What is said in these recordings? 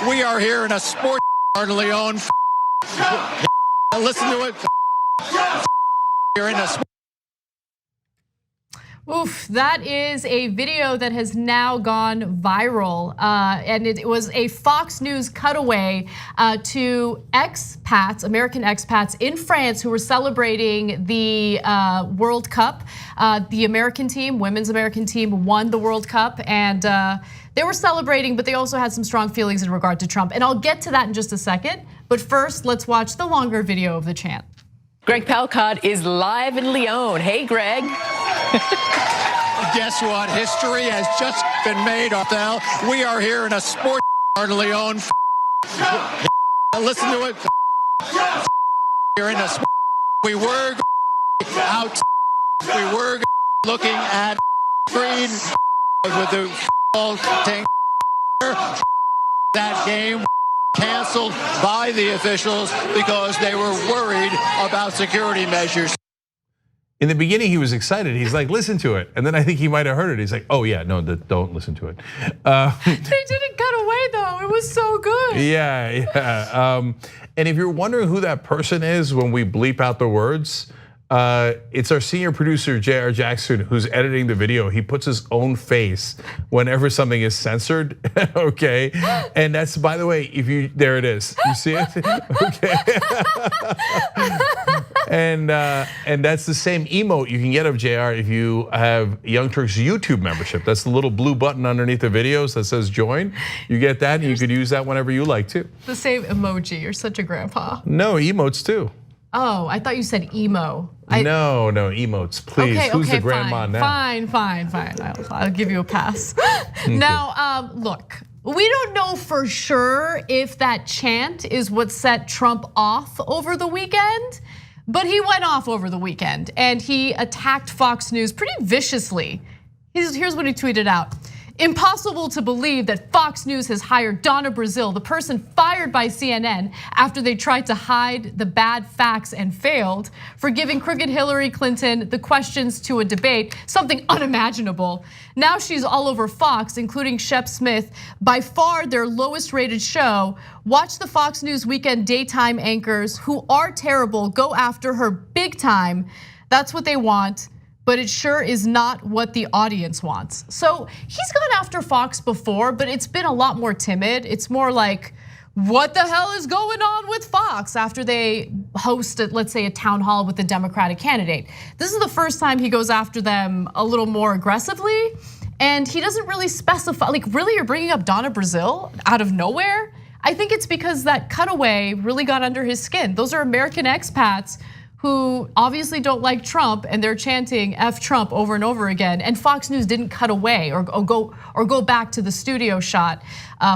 We are here in a sport Leon. Listen to it. You're in a sport. Oof, that is a video that has now gone viral. And it was a Fox News cutaway to expats, American expats in France who were celebrating the World Cup. The American team, women's American team, won the World Cup, and they were celebrating, but they also had some strong feelings in regard to Trump. And I'll get to that in just a second. But first, let's watch the longer video of the chant. Greg Palcott is live in Lyon. Hey, Greg. Guess what? History has just been made, Arthel. We are here in a sport Lyon. Listen to it. You're in a sport. We were out. We were looking at green with the tank. That game canceled by the officials because they were worried about security measures. In the beginning, he was excited. He's like, listen to it. And then I think he might have heard it. He's like, oh yeah, no, don't listen to it. They didn't cut away though. It was so good. Yeah. And if you're wondering who that person is when we bleep out the words, it's our senior producer, J.R. Jackson, who's editing the video. He puts his own face whenever something is censored, okay? And that's, by the way, there it is. You see it? Okay. And that's the same emote you can get of JR if you have Young Turk's YouTube membership. That's the little blue button underneath the videos that says join. You get that and you could use that whenever you like to. The same emoji, you're such a grandpa. No, emotes too. Oh, I thought you said emo. No, emotes, please. Okay, Who's the grandma now? Fine. I'll give you a pass. Now, look, we don't know for sure if that chant is what set Trump off over the weekend, but he went off over the weekend and he attacked Fox News pretty viciously. Here's what he tweeted out. Impossible to believe that Fox News has hired Donna Brazile, the person fired by CNN after they tried to hide the bad facts and failed, for giving crooked Hillary Clinton the questions to a debate, something unimaginable. Now she's all over Fox, including Shep Smith, by far their lowest rated show. Watch the Fox News weekend daytime anchors who are terrible go after her big time. That's what they want. But it sure is not what the audience wants. So he's gone after Fox before, but it's been a lot more timid. It's more like, what the hell is going on with Fox after they host, let's say, a town hall with the Democratic candidate. This is the first time he goes after them a little more aggressively, and he doesn't really specify, like, really you're bringing up Donna Brazile out of nowhere? I think it's because that cutaway really got under his skin. Those are American expats who obviously don't like Trump, and they're chanting F Trump over and over again. And Fox News didn't cut away or go back to the studio shot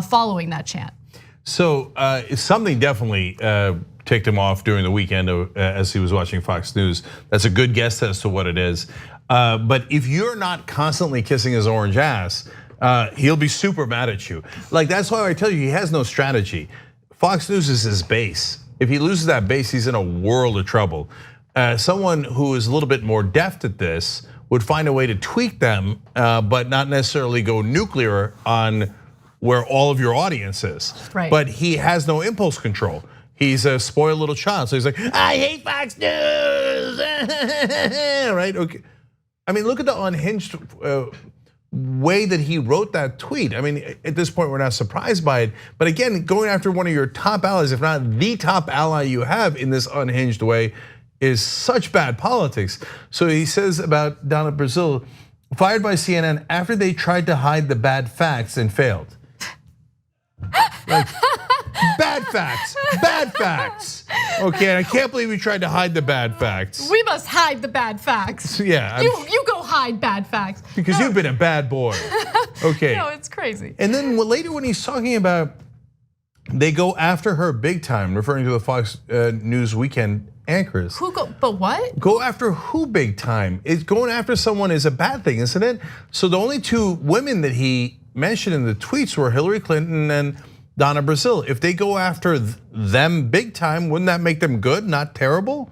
following that chant. So something definitely ticked him off during the weekend as he was watching Fox News. That's a good guess as to what it is. But if you're not constantly kissing his orange ass, he'll be super mad at you. Like, that's why I tell you, he has no strategy. Fox News is his base. If he loses that base, he's in a world of trouble. Someone who is a little bit more deft at this would find a way to tweak them, but not necessarily go nuclear on where all of your audience is. Right. But he has no impulse control. He's a spoiled little child. So he's like, I hate Fox News, right? Okay. I mean, look at the unhinged way that he wrote that tweet. I mean, at this point, we're not surprised by it. But again, going after one of your top allies, if not the top ally you have in this unhinged way, is such bad politics. So he says about Donna Brazile, fired by CNN after they tried to hide the bad facts and failed. Like, bad facts. Okay, I can't believe we tried to hide the bad facts. We must hide the bad facts. Yeah. You go hide bad facts. Because you've been a bad boy. Okay. No, it's crazy. And then later when he's talking about, they go after her big time, referring to the Fox News weekend anchors. But what? Go after who big time? Going after someone is a bad thing, isn't it? So the only two women that he mentioned in the tweets were Hillary Clinton and Donna Brazile. If they go after them big time, wouldn't that make them good, not terrible?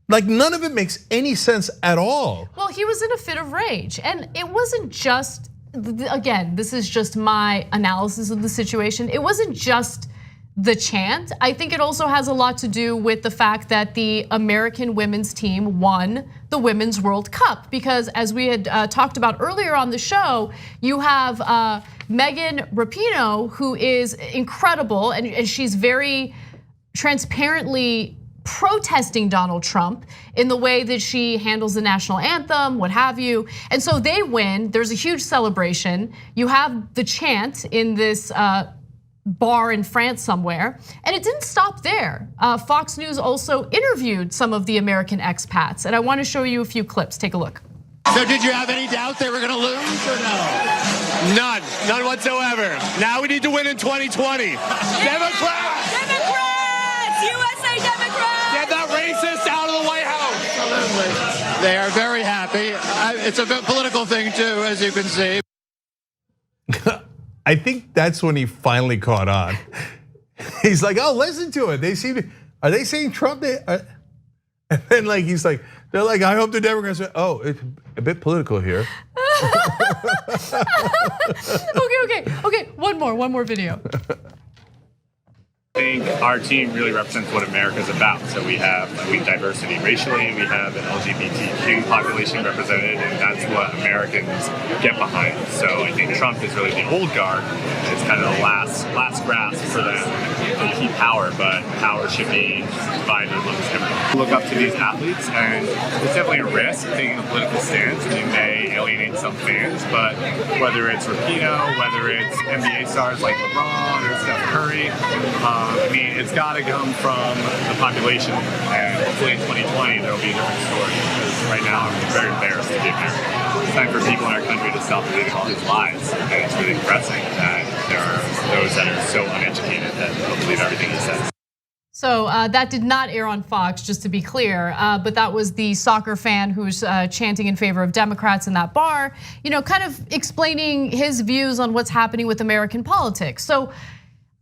Like, none of it makes any sense at all. Well, he was in a fit of rage, and it wasn't just again, this is just my analysis of the situation. It wasn't just the chant. I think it also has a lot to do with the fact that the American women's team won the Women's World Cup. Because as we had talked about earlier on the show, you have Megan Rapinoe, who is incredible, and she's very transparently protesting Donald Trump in the way that she handles the national anthem, what have you. And so they win, there's a huge celebration. You have the chant in this bar in France somewhere, and it didn't stop there. Fox News also interviewed some of the American expats, and I wanna show you a few clips, take a look. So did you have any doubt they were gonna lose or no? None whatsoever. Now we need to win in 2020. Democrats! USA Democrats! Get that racist out of the White House! Absolutely. They are very happy. It's a political thing too, as you can see. I think that's when he finally caught on. He's like, oh, listen to it. Are they saying Trump? And then like he's like, they're like, I hope the Democrats are, oh, it's a bit political here. Okay, one more video. I think our team really represents what America's about. So we have diversity racially, we have an LGBTQ population represented, and that's what Americans get behind. So I think Trump is really the old guard. It's kind of the last grasp for them to keep power, but power should be divided amongst everyone. Look up to these athletes, and it's definitely a risk taking a political stance, and you may alienate some fans, but whether it's Rapinoe, whether it's NBA stars like LeBron or Steph Curry, I mean, it's got to come from the population, and hopefully in 2020 there will be a different story. Because right now I'm very embarrassed to be American. It's time for people in our country to stop believing all these lies, and it's really depressing that there are those that are so uneducated that don't believe everything he says. So that did not air on Fox, just to be clear, but that was the soccer fan who's chanting in favor of Democrats in that bar, kind of explaining his views on what's happening with American politics. So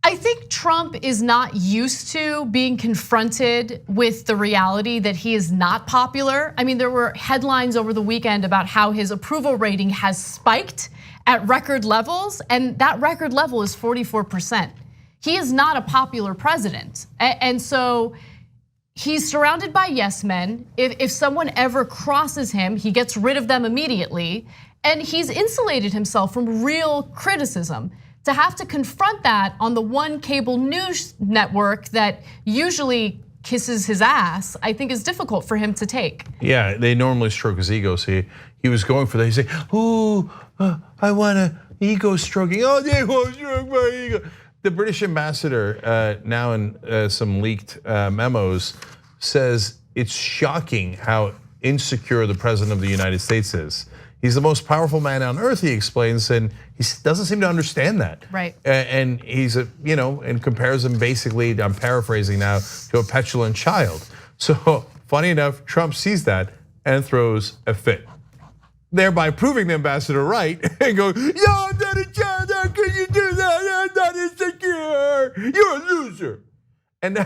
I think Trump is not used to being confronted with the reality that he is not popular. I mean, there were headlines over the weekend about how his approval rating has spiked at record levels, and that record level is 44%. He is not a popular president. And so he's surrounded by yes men. If someone ever crosses him, he gets rid of them immediately. And he's insulated himself from real criticism. To have to confront that on the one cable news network that usually kisses his ass, I think is difficult for him to take. Yeah, they normally stroke his ego. See, he was going for that. He's like, "Ooh, I want an ego stroking. Oh, they won't stroke my ego." The British ambassador, now in some leaked memos, says it's shocking how insecure the president of the United States is. He's the most powerful man on earth, he explains, and he doesn't seem to understand that. Right. And he's and compares him basically, I'm paraphrasing now, to a petulant child. So funny enough, Trump sees that and throws a fit, thereby proving the ambassador right and go, "Yo, I'm not a child, how can you do that? I'm not insecure, you're a loser." And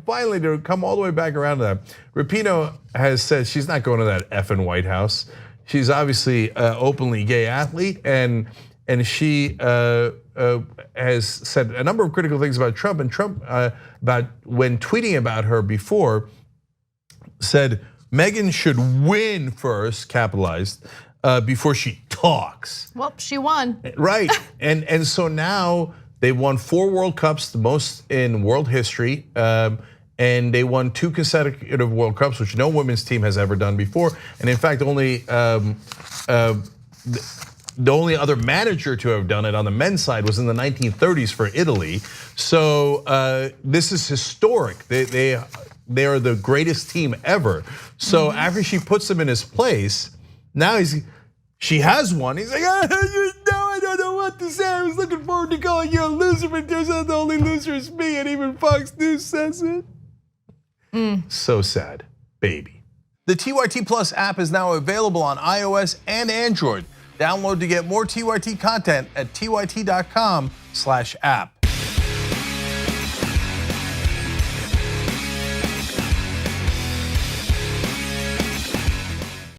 finally, to come all the way back around to that, Rapinoe has said she's not going to that effing White House. She's obviously an openly gay athlete, and she has said a number of critical things about Trump. And Trump, about when tweeting about her before, said Megyn should win first, capitalized, before she talks. Well, she won. Right, and so now they won 4 World Cups, the most in world history. And they won 2 consecutive World Cups, which no women's team has ever done before. And in fact, the only other manager to have done it on the men's side was in the 1930s for Italy. So this is historic. They are the greatest team ever. So after she puts him in his place, now she has one. He's like, I don't know what to say. I was looking forward to calling you a loser, but turns out the only loser is me, and even Fox News says it. So sad, baby. The TYT Plus app is now available on iOS and Android. Download to get more TYT content at tyt.com/app.